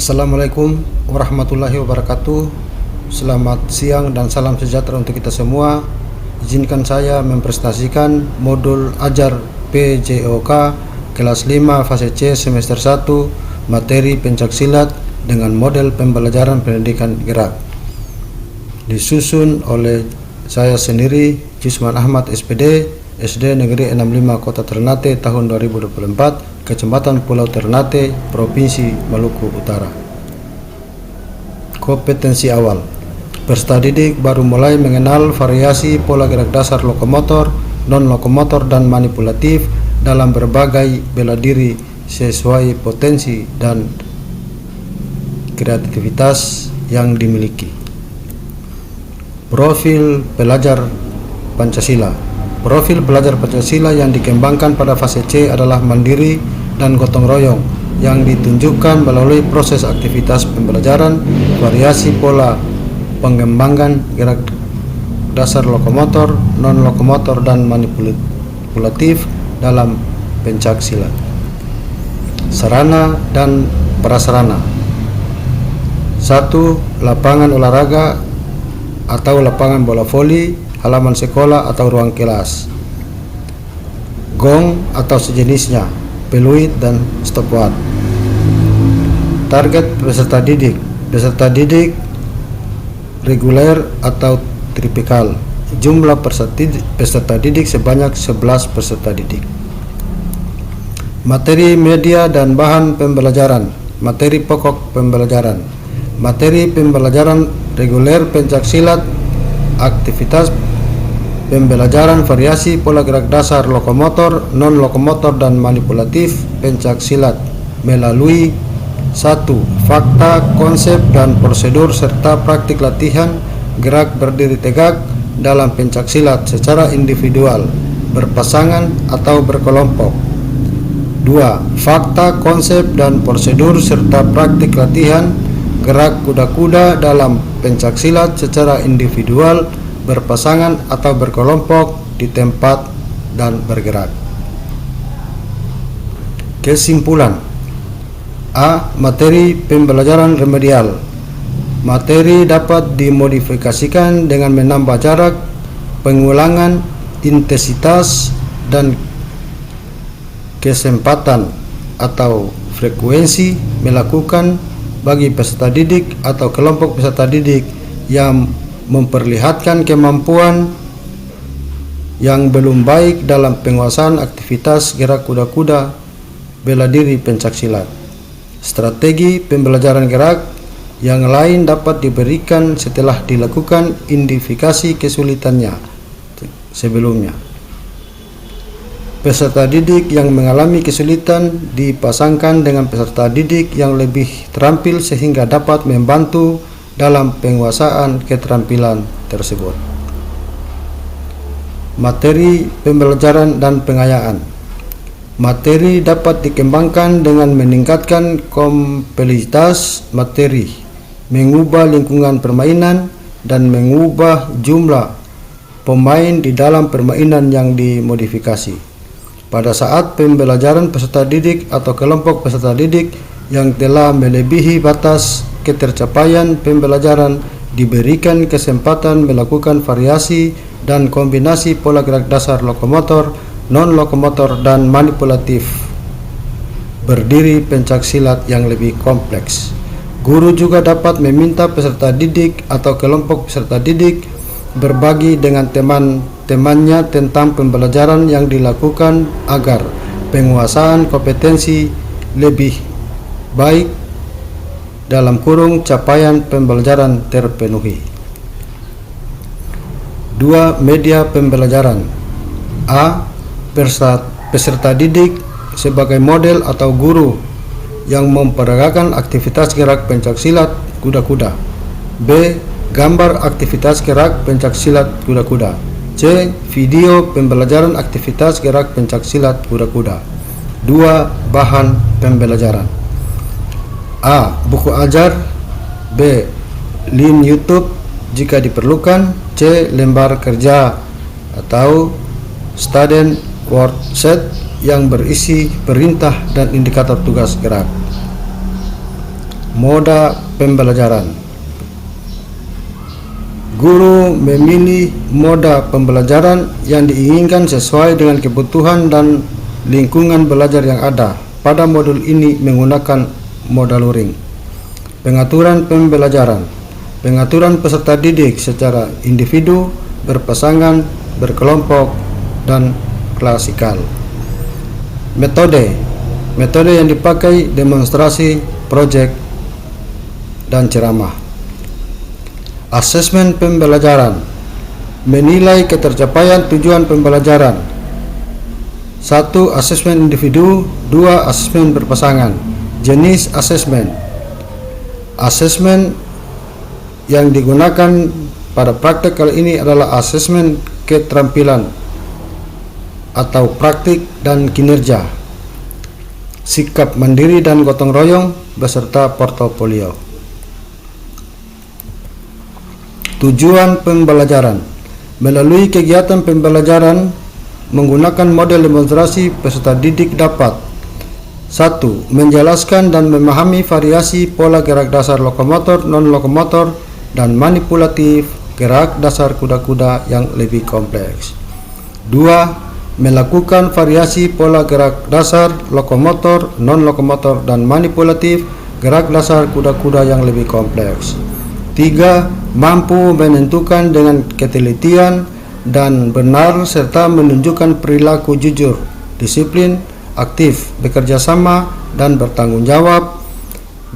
Assalamualaikum warahmatullahi wabarakatuh. Selamat siang dan salam sejahtera untuk kita semua. Izinkan saya mempresentasikan modul ajar PJOK kelas 5 fase C semester 1 materi pencaksilat dengan model pembelajaran pendidikan gerak. Disusun oleh saya sendiri, Jusman Ahmad SPD, SD Negeri 65 Kota Ternate tahun 2024, Kecamatan Pulau Ternate, Provinsi Maluku Utara. Kompetensi awal. Peserta didik baru mulai mengenal variasi pola gerak dasar lokomotor, non-lokomotor dan manipulatif dalam berbagai bela diri sesuai potensi dan kreativitas yang dimiliki. Profil pelajar Pancasila. Profil pelajar Pancasila yang dikembangkan pada fase C adalah mandiri dan gotong royong yang ditunjukkan melalui proses aktivitas pembelajaran, variasi pola pengembangan gerak dasar lokomotor, non-lokomotor dan manipulatif dalam pencaksilat. Sarana dan prasarana. 1. Lapangan olahraga atau lapangan bola voli, halaman sekolah atau ruang kelas, gong atau sejenisnya, peluit dan stopwatch. Target peserta didik. Peserta didik reguler atau tipikal. Jumlah peserta didik sebanyak 11 peserta didik. Materi, media dan bahan pembelajaran. Materi pokok pembelajaran. Materi pembelajaran reguler pencaksilat, aktivitas pembelajaran variasi pola gerak dasar lokomotor, non-lokomotor dan manipulatif pencaksilat melalui 1. Fakta, konsep dan prosedur serta praktik latihan gerak berdiri tegak dalam pencaksilat secara individual, berpasangan atau berkelompok. 2. Fakta, konsep dan prosedur serta praktik latihan gerak kuda-kuda dalam pencaksilat secara individual, berpasangan atau berkelompok di tempat dan bergerak. Kesimpulan. A. Materi pembelajaran remedial. Materi dapat dimodifikasikan dengan menambah jarak, pengulangan, intensitas, dan kesempatan atau frekuensi melakukan bagi peserta didik atau kelompok peserta didik yang memperlihatkan kemampuan yang belum baik dalam penguasaan aktivitas gerak kuda-kuda bela diri pencaksilat. Strategi pembelajaran gerak yang lain dapat diberikan setelah dilakukan identifikasi kesulitannya sebelumnya. Peserta didik yang mengalami kesulitan dipasangkan dengan peserta didik yang lebih terampil sehingga dapat membantu dalam penguasaan keterampilan tersebut. Materi pembelajaran dan pengayaan. Materi dapat dikembangkan dengan meningkatkan kompleksitas materi, mengubah lingkungan permainan, dan mengubah jumlah pemain di dalam permainan yang dimodifikasi. Pada saat pembelajaran peserta didik atau kelompok peserta didik yang telah melebihi batas ketercapaian pembelajaran diberikan kesempatan melakukan variasi dan kombinasi pola gerak dasar lokomotor, non-lokomotor dan manipulatif berdiri pencaksilat yang lebih kompleks. Guru juga dapat meminta peserta didik atau kelompok peserta didik berbagi dengan teman-temannya tentang pembelajaran yang dilakukan agar penguasaan kompetensi lebih baik dalam kurung capaian pembelajaran terpenuhi. 2. Media pembelajaran. A. Peserta didik sebagai model atau guru yang memperagakan aktivitas gerak pencaksilat kuda-kuda. B. Gambar aktivitas gerak pencaksilat kuda-kuda. C. Video pembelajaran aktivitas gerak pencaksilat kuda-kuda. 2. Bahan pembelajaran. A. Buku ajar. B. Link YouTube jika diperlukan. C. Lembar kerja atau student worksheet yang berisi perintah dan indikator tugas gerak. Moda pembelajaran. Guru memilih moda pembelajaran yang diinginkan sesuai dengan kebutuhan dan lingkungan belajar yang ada. Pada modul ini menggunakan moda luring. Pengaturan pembelajaran. Pengaturan peserta didik secara individu, berpasangan, berkelompok, dan klasikal. Metode yang dipakai demonstrasi, proyek, dan ceramah. Asesmen pembelajaran. Menilai ketercapaian tujuan pembelajaran. 1. Asesmen individu. 2. Asesmen berpasangan. Jenis asesmen. Asesmen yang digunakan pada praktek kali ini adalah asesmen keterampilan atau praktik dan kinerja, sikap mandiri dan gotong royong, beserta portofolio. Tujuan pembelajaran. Melalui kegiatan pembelajaran menggunakan model demonstrasi, peserta didik dapat 1. Menjelaskan dan memahami variasi pola gerak dasar lokomotor, non-lokomotor, dan manipulatif gerak dasar kuda-kuda yang lebih kompleks. 2. Melakukan variasi pola gerak dasar lokomotor, non-lokomotor, dan manipulatif gerak dasar kuda-kuda yang lebih kompleks. 3. Mampu menentukan dengan ketelitian dan benar serta menunjukkan perilaku jujur, disiplin, aktif, bekerja sama, dan bertanggung jawab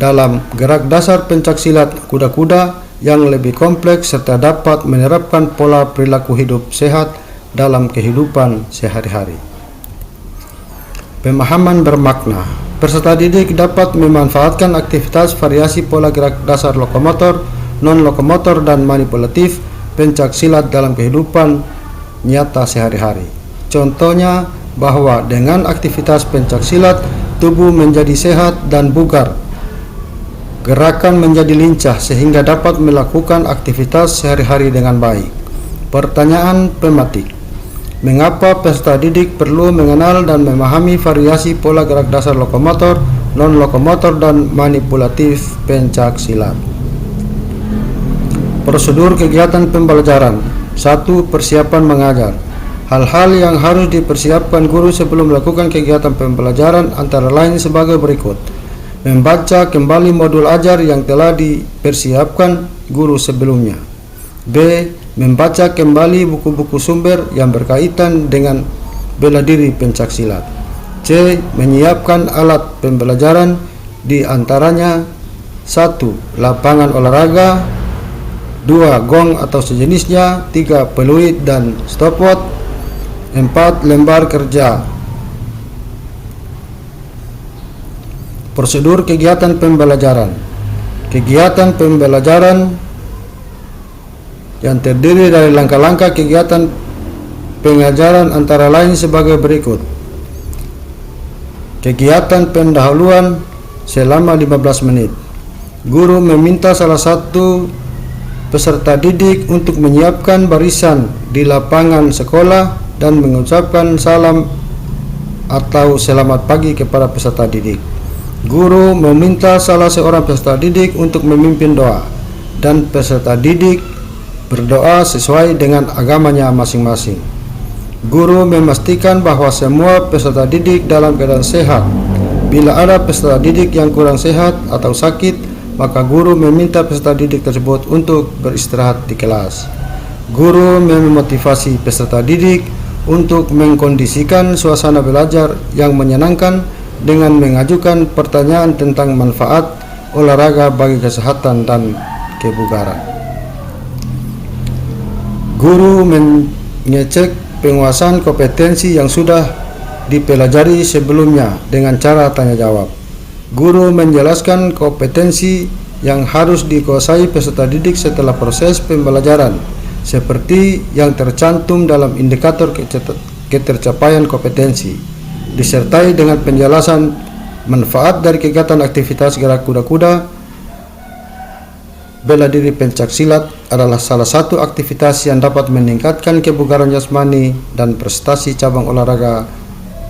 dalam gerak dasar pencaksilat kuda-kuda yang lebih kompleks serta dapat menerapkan pola perilaku hidup sehat dalam kehidupan sehari-hari. Pemahaman bermakna. Peserta didik dapat memanfaatkan aktivitas variasi pola gerak dasar lokomotor, non-lokomotor, dan manipulatif pencaksilat dalam kehidupan nyata sehari-hari. Contohnya bahwa dengan aktivitas pencaksilat tubuh menjadi sehat dan bugar, gerakan menjadi lincah sehingga dapat melakukan aktivitas sehari-hari dengan baik. Pertanyaan pematik. Mengapa peserta didik perlu mengenal dan memahami variasi pola gerak dasar lokomotor, non-lokomotor, dan manipulatif pencaksilat? Prosedur kegiatan pembelajaran. 1. Persiapan mengajar. Hal-hal yang harus dipersiapkan guru sebelum melakukan kegiatan pembelajaran antara lain sebagai berikut. Membaca kembali modul ajar yang telah dipersiapkan guru sebelumnya. B. Membaca kembali buku-buku sumber yang berkaitan dengan bela diri pencaksilat. C. Menyiapkan alat pembelajaran di antaranya 1. Lapangan olahraga, 2. Gong atau sejenisnya, 3. Peluit dan stopwatch, 4. Lembar kerja. Prosedur kegiatan pembelajaran. Kegiatan pembelajaran yang terdiri dari langkah-langkah kegiatan pengajaran antara lain sebagai berikut. Kegiatan pendahuluan selama 15 menit. Guru meminta salah satu peserta didik untuk menyiapkan barisan di lapangan sekolah dan mengucapkan salam atau selamat pagi kepada peserta didik. Guru meminta salah seorang peserta didik untuk memimpin doa dan peserta didik berdoa sesuai dengan agamanya masing-masing. Guru memastikan bahwa semua peserta didik dalam keadaan sehat. Bila ada peserta didik yang kurang sehat atau sakit, maka guru meminta peserta didik tersebut untuk beristirahat di kelas. Guru memotivasi peserta didik untuk mengkondisikan suasana belajar yang menyenangkan dengan mengajukan pertanyaan tentang manfaat olahraga bagi kesehatan dan kebugaran. Guru mengecek penguasaan kompetensi yang sudah dipelajari sebelumnya dengan cara tanya jawab. Guru menjelaskan kompetensi yang harus dikuasai peserta didik setelah proses pembelajaran, seperti yang tercantum dalam indikator ketercapaian kompetensi, disertai dengan penjelasan manfaat dari kegiatan aktivitas gerak kuda-kuda. Bela diri pencaksilat adalah salah satu aktivitas yang dapat meningkatkan kebugaran jasmani dan prestasi cabang olahraga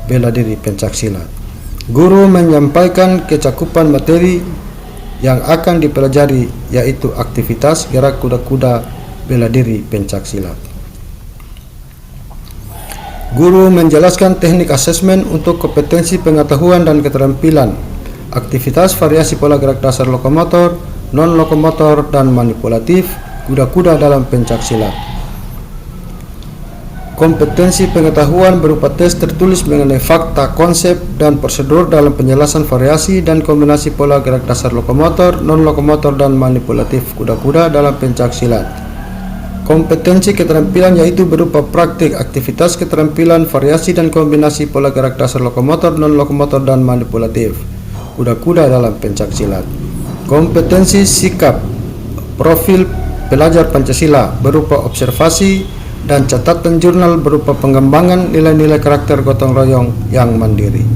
bela diri pencaksilat. Guru menyampaikan kecakupan materi yang akan dipelajari, yaitu aktivitas gerak kuda-kuda bela diri pencaksilat. Guru menjelaskan teknik asesmen untuk kompetensi pengetahuan dan keterampilan, aktivitas variasi pola gerak dasar lokomotor, non-lokomotor, dan manipulatif kuda-kuda dalam pencaksilat. Kompetensi pengetahuan berupa tes tertulis mengenai fakta, konsep, dan prosedur dalam penjelasan variasi dan kombinasi pola gerak dasar lokomotor, non-lokomotor, dan manipulatif kuda-kuda dalam pencaksilat. Kompetensi keterampilan yaitu berupa praktik, aktivitas keterampilan, variasi dan kombinasi pola gerak dasar lokomotor, non-lokomotor, dan manipulatif kuda-kuda dalam pencaksilat. Kompetensi sikap, profil pelajar Pancasila berupa observasi dan catatan jurnal berupa pengembangan nilai-nilai karakter gotong royong yang mandiri.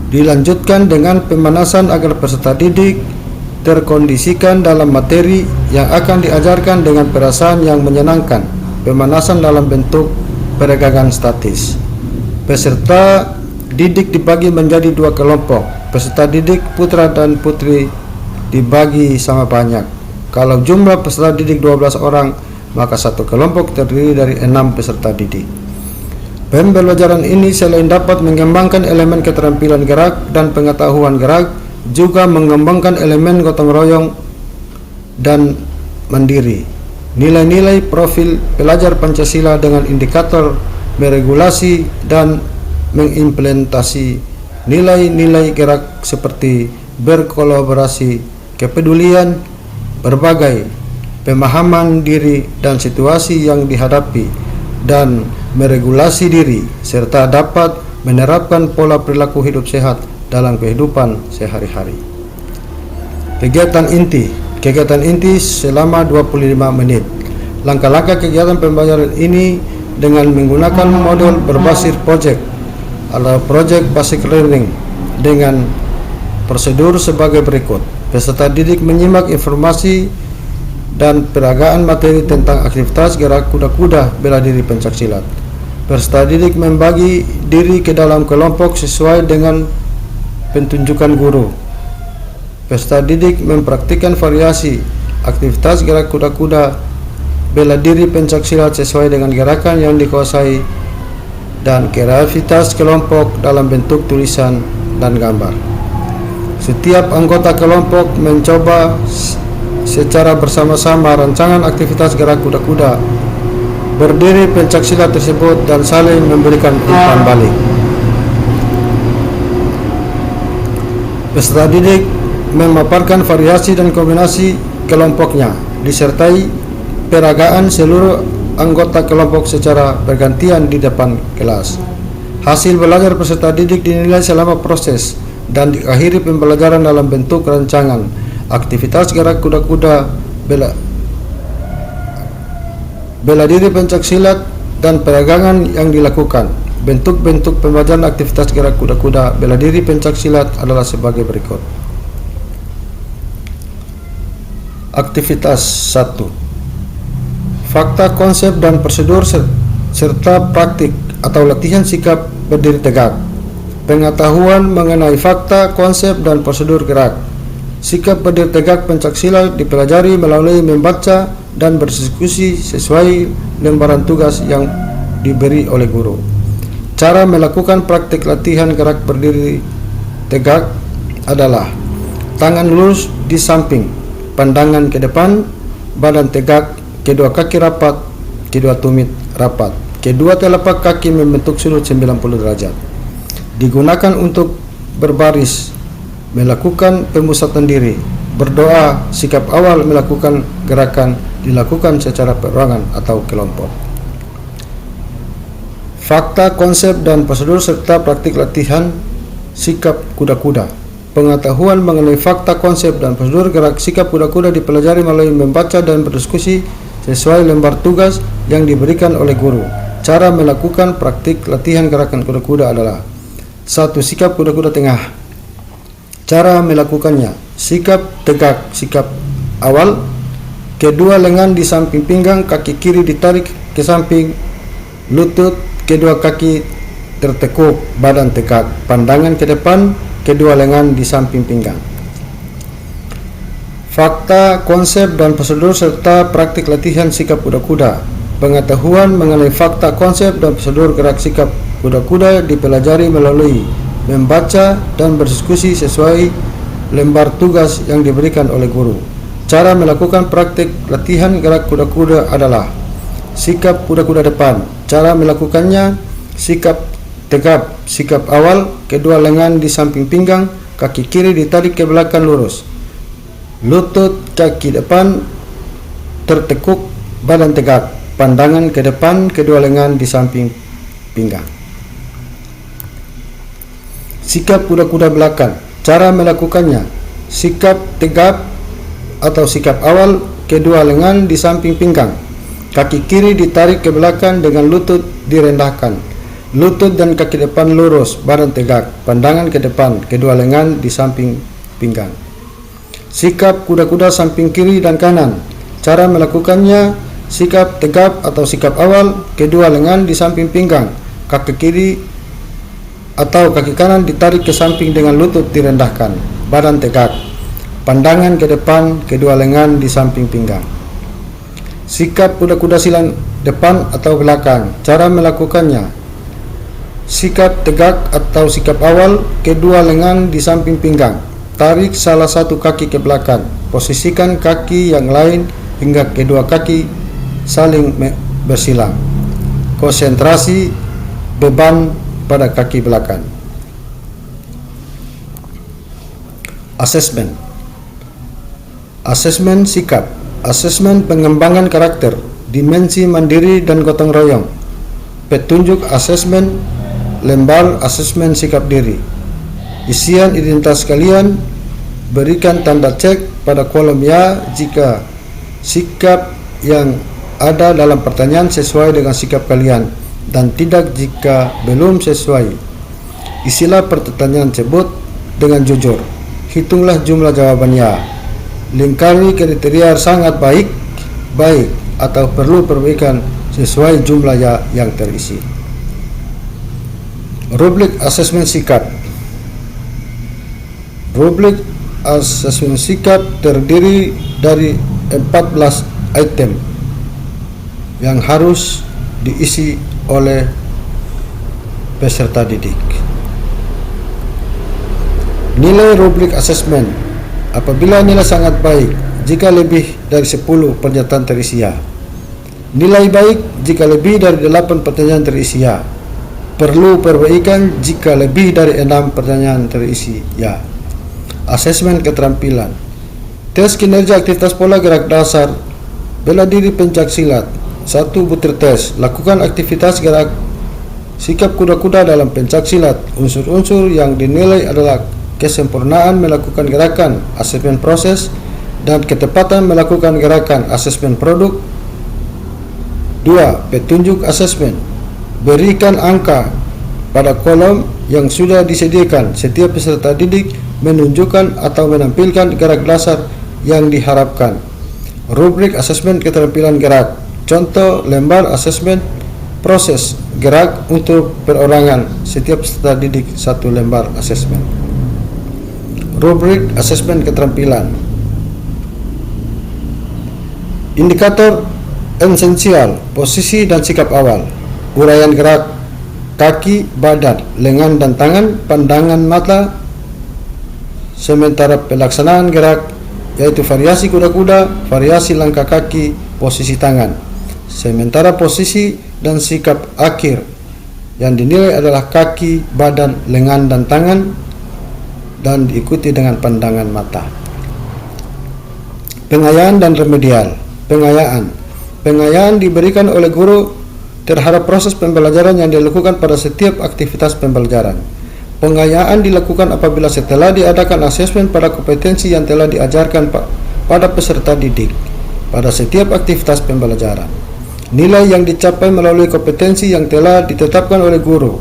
Dilanjutkan dengan pemanasan agar peserta didik terkondisikan dalam materi yang akan diajarkan dengan perasaan yang menyenangkan. Pemanasan dalam bentuk peregangan statis. Peserta didik dibagi menjadi 2 kelompok. Peserta didik putra dan putri dibagi sama banyak. Kalau jumlah peserta didik 12 orang, maka satu kelompok terdiri dari 6 peserta didik. Pembelajaran ini selain dapat mengembangkan elemen keterampilan gerak dan pengetahuan gerak, juga mengembangkan elemen gotong royong dan mandiri. Nilai-nilai profil pelajar Pancasila dengan indikator meregulasi dan mengimplementasi nilai-nilai gerak seperti berkolaborasi, kepedulian, berbagai pemahaman diri dan situasi yang dihadapi, dan meregulasi diri, serta dapat menerapkan pola perilaku hidup sehat dalam kehidupan sehari-hari. Kegiatan inti selama 25 menit. Langkah-langkah kegiatan pembelajaran ini dengan menggunakan model berbasis project atau project basic learning dengan prosedur sebagai berikut. Peserta didik menyimak informasi dan peragaan materi tentang aktivitas gerak kuda-kuda bela diri pencaksilat. Peserta didik membagi diri ke dalam kelompok sesuai dengan petunjukan guru. Peserta didik mempraktikkan variasi aktivitas gerak kuda-kuda bela diri pencaksilat sesuai dengan gerakan yang dikuasai dan kreativitas kelompok dalam bentuk tulisan dan gambar. Setiap anggota kelompok mencoba secara bersama-sama rancangan aktivitas gerak kuda-kuda berdiri pencaksilat tersebut dan saling memberikan umpan balik. Peserta didik memaparkan variasi dan kombinasi kelompoknya disertai peragaan seluruh anggota kelompok secara bergantian di depan kelas. Hasil belajar peserta didik dinilai selama proses dan diakhiri pembelajaran dalam bentuk rancangan aktivitas gerak kuda-kuda bela diri pencaksilat dan peragangan yang dilakukan. Bentuk-bentuk pembelajaran aktivitas gerak kuda-kuda bela diri pencaksilat adalah sebagai berikut. Aktivitas 1. Fakta, konsep, dan prosedur serta praktik atau latihan sikap berdiri tegak. Pengetahuan mengenai fakta, konsep, dan prosedur gerak. Sikap berdiri tegak pencaksilat dipelajari melalui membaca dan berdiskusi sesuai lembaran tugas yang diberi oleh guru. Cara melakukan praktik latihan gerak berdiri tegak adalah tangan lurus di samping, pandangan ke depan, badan tegak, kedua kaki rapat, kedua tumit rapat, kedua telapak kaki membentuk sudut 90 derajat. Digunakan untuk berbaris, melakukan pemusatan diri, berdoa. Sikap awal melakukan gerakan dilakukan secara perorangan atau kelompok. Fakta, konsep, dan prosedur serta praktik latihan sikap kuda-kuda. Pengetahuan mengenai fakta, konsep, dan prosedur gerak sikap kuda-kuda dipelajari melalui membaca dan berdiskusi sesuai lembar tugas yang diberikan oleh guru. Cara melakukan praktik latihan gerakan kuda-kuda adalah: 1. Sikap kuda-kuda tengah. Cara melakukannya: sikap tegak, sikap awal. Kedua lengan di samping pinggang, kaki kiri ditarik ke samping lutut, kedua kaki tertekuk, badan tegak, pandangan ke depan, kedua lengan di samping pinggang. Fakta, konsep, dan prosedur serta praktik latihan sikap kuda-kuda. Pengetahuan mengenai fakta, konsep, dan prosedur gerak sikap kuda-kuda dipelajari melalui membaca dan berdiskusi sesuai lembar tugas yang diberikan oleh guru. Cara melakukan praktik latihan gerak kuda-kuda adalah sikap kuda-kuda depan. Cara melakukannya: sikap tegap, sikap awal, kedua lengan di samping pinggang, kaki kiri ditarik ke belakang lurus, lutut kaki depan tertekuk, badan tegak, pandangan ke depan, kedua lengan di samping pinggang. Sikap kuda-kuda belakang. Cara melakukannya: sikap tegap atau sikap awal, kedua lengan di samping pinggang, kaki kiri ditarik ke belakang dengan lutut direndahkan, lutut dan kaki depan lurus, badan tegak, pandangan ke depan, kedua lengan di samping pinggang. Sikap kuda-kuda samping kiri dan kanan. Cara melakukannya: sikap tegap atau sikap awal, kedua lengan di samping pinggang, kaki kiri atau kaki kanan ditarik ke samping dengan lutut direndahkan, badan tegak, pandangan ke depan, kedua lengan di samping pinggang. Sikap kuda-kuda silang depan atau belakang. Cara melakukannya: sikap tegak atau sikap awal, kedua lengan di samping pinggang, tarik salah satu kaki ke belakang, posisikan kaki yang lain hingga kedua kaki saling bersilang. Konsentrasi beban pada kaki belakang. Asesmen. Asesmen sikap. Asesmen pengembangan karakter, dimensi mandiri dan gotong royong. Petunjuk asesmen lembar asesmen sikap diri. Isian identitas kalian, berikan tanda cek pada kolom ya jika sikap yang ada dalam pertanyaan sesuai dengan sikap kalian, dan tidak jika belum sesuai. Isilah pertanyaan tersebut dengan jujur. Hitunglah jumlah jawaban ya. Lingkari kriteria sangat baik, atau perlu perbaikan sesuai jumlah ya yang terisi. Rubrik asesmen sikap. Rubrik asesmen sikap terdiri dari 14 item yang harus diisi oleh peserta didik. Nilai rubrik asesmen. Apabila nilai sangat baik jika lebih dari 10 pernyataan terisi ya. Nilai baik jika lebih dari 8 pertanyaan terisi ya. Perlu perbaikan jika lebih dari 6 pertanyaan terisi ya. Asesmen keterampilan. Tes kinerja aktivitas pola gerak dasar, bela diri pencaksilat. 1 butir tes. Lakukan aktivitas gerak sikap kuda-kuda dalam pencaksilat. Unsur-unsur yang dinilai adalah kesempurnaan melakukan gerakan, asesmen proses, dan ketepatan melakukan gerakan, asesmen produk. 2. Petunjuk asesmen. Berikan angka pada kolom yang sudah disediakan. Setiap peserta didik menunjukkan atau menampilkan gerak dasar yang diharapkan. Rubrik asesmen keterampilan gerak. Contoh lembar asesmen proses gerak untuk perorangan. Setiap peserta didik 1 lembar asesmen. Rubrik asesmen keterampilan. Indikator esensial, posisi dan sikap awal. Uraian gerak kaki, badan, lengan dan tangan, pandangan mata. Sementara pelaksanaan gerak yaitu variasi kuda-kuda, variasi langkah kaki, posisi tangan. Sementara posisi dan sikap akhir yang dinilai adalah kaki, badan, lengan dan tangan, dan diikuti dengan pandangan mata. Pengayaan dan remedial. Pengayaan diberikan oleh guru terhadap proses pembelajaran yang dilakukan pada setiap aktivitas pembelajaran. Pengayaan dilakukan apabila setelah diadakan asesmen pada kompetensi yang telah diajarkan pada peserta didik pada setiap aktivitas pembelajaran. Nilai yang dicapai melalui kompetensi yang telah ditetapkan oleh guru.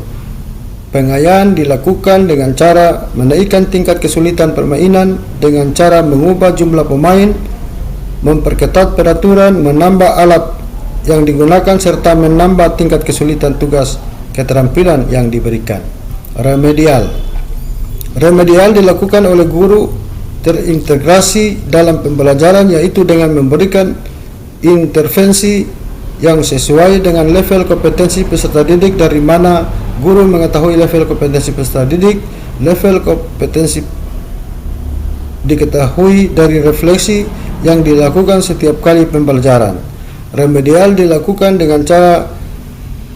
Pengayaan dilakukan dengan cara menaikkan tingkat kesulitan permainan dengan cara mengubah jumlah pemain, memperketat peraturan, menambah alat yang digunakan, serta menambah tingkat kesulitan tugas keterampilan yang diberikan. Remedial. Remedial dilakukan oleh guru terintegrasi dalam pembelajaran, yaitu dengan memberikan intervensi yang sesuai dengan level kompetensi peserta didik, dari mana guru mengetahui level kompetensi peserta didik. Level kompetensi diketahui dari refleksi yang dilakukan setiap kali pembelajaran. Remedial dilakukan dengan cara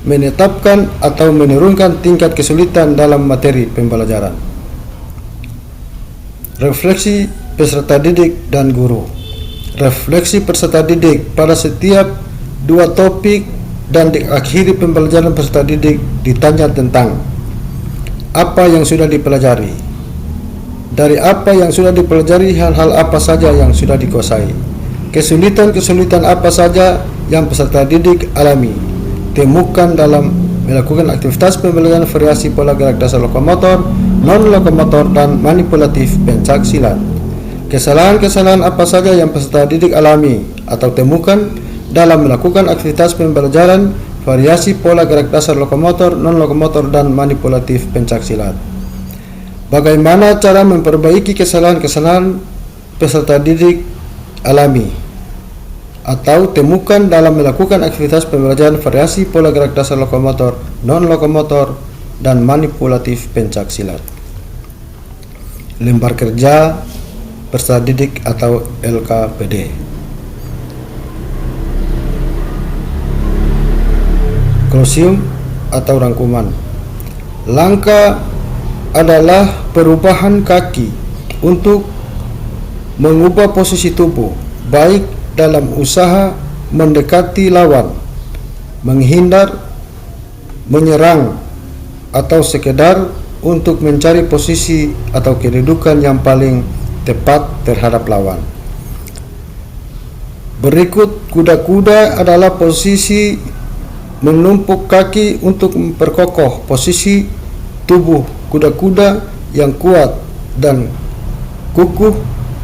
menetapkan atau menurunkan tingkat kesulitan dalam materi pembelajaran. Refleksi peserta didik dan guru. Refleksi peserta didik pada setiap 2 topik dan diakhiri pembelajaran peserta didik ditanya tentang apa yang sudah dipelajari. Dari apa yang sudah dipelajari, hal-hal apa saja yang sudah dikuasai. Kesulitan-kesulitan apa saja yang peserta didik alami. Temukan dalam melakukan aktivitas pembelajaran variasi pola gerak dasar lokomotor, non-lokomotor, dan manipulatif pencak silat. Kesalahan-kesalahan apa saja yang peserta didik alami atau temukan dalam melakukan aktivitas pembelajaran variasi pola gerak dasar lokomotor, non-lokomotor, dan manipulatif pencak silat. Bagaimana cara memperbaiki kesalahan-kesalahan peserta didik alami atau temukan dalam melakukan aktivitas pembelajaran variasi pola gerak dasar lokomotor, non-lokomotor, dan manipulatif pencak silat. Lembar kerja peserta didik atau LKPD. Closium atau rangkuman. Langkah adalah perubahan kaki untuk mengubah posisi tubuh, baik dalam usaha mendekati lawan, menghindar, menyerang, atau sekedar untuk mencari posisi atau kedudukan yang paling tepat terhadap lawan. Berikut kuda-kuda adalah posisi menumpuk kaki untuk memperkokoh posisi tubuh kuda-kuda yang kuat dan kukuh,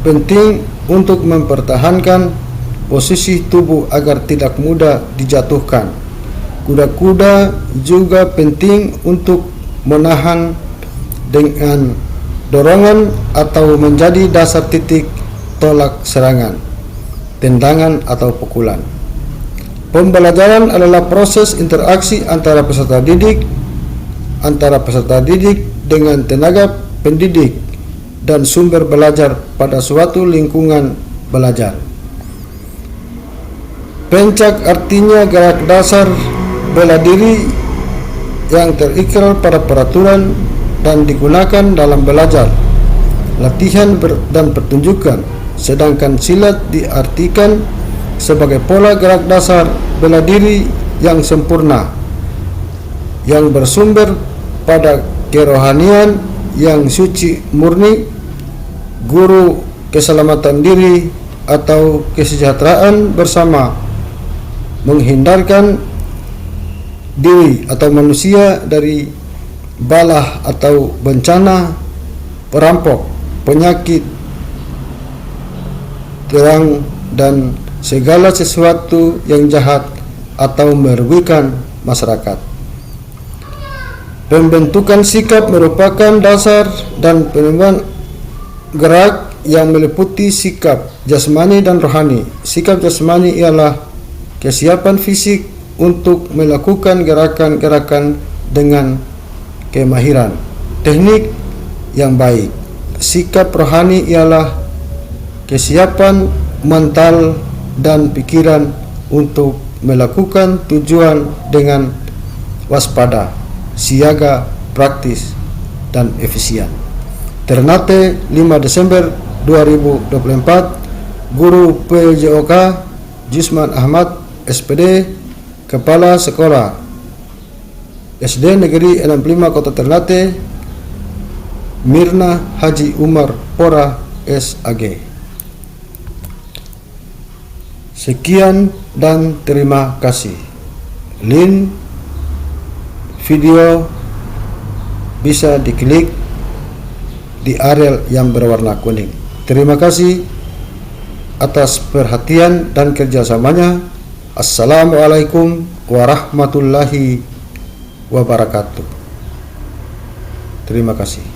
penting untuk mempertahankan posisi tubuh agar tidak mudah dijatuhkan. Kuda-kuda juga penting untuk menahan dengan dorongan atau menjadi dasar titik tolak serangan, tendangan, atau pukulan. Pembelajaran adalah proses interaksi antara peserta didik dengan tenaga pendidik dan sumber belajar pada suatu lingkungan belajar. Pencak artinya gerak dasar bela diri yang terikat pada peraturan dan digunakan dalam belajar, latihan dan pertunjukan. Sedangkan silat diartikan sebagai pola gerak dasar bela diri yang sempurna, yang bersumber pada kerohanian yang suci murni, guru keselamatan diri atau kesejahteraan bersama, menghindarkan diri atau manusia dari balah atau bencana, perampok, penyakit, terang, dan segala sesuatu yang jahat atau merugikan masyarakat. Pembentukan sikap merupakan dasar dan pengembangan gerak yang meliputi sikap jasmani dan rohani. Sikap jasmani ialah kesiapan fisik untuk melakukan gerakan-gerakan dengan kemahiran teknik yang baik. Sikap rohani ialah kesiapan mental dan pikiran untuk melakukan tujuan dengan waspada, siaga, praktis, dan efisien. Ternate 5 Desember 2024. Guru PJOK Jusman Ahmad SPD, Kepala Sekolah SD Negeri 65 Kota Ternate, Mirna Haji Umar Pora SAG. Sekian dan terima kasih. Link video bisa diklik di area yang berwarna kuning. Terima kasih atas perhatian dan kerjasamanya. Assalamualaikum warahmatullahi wabarakatuh. Terima kasih.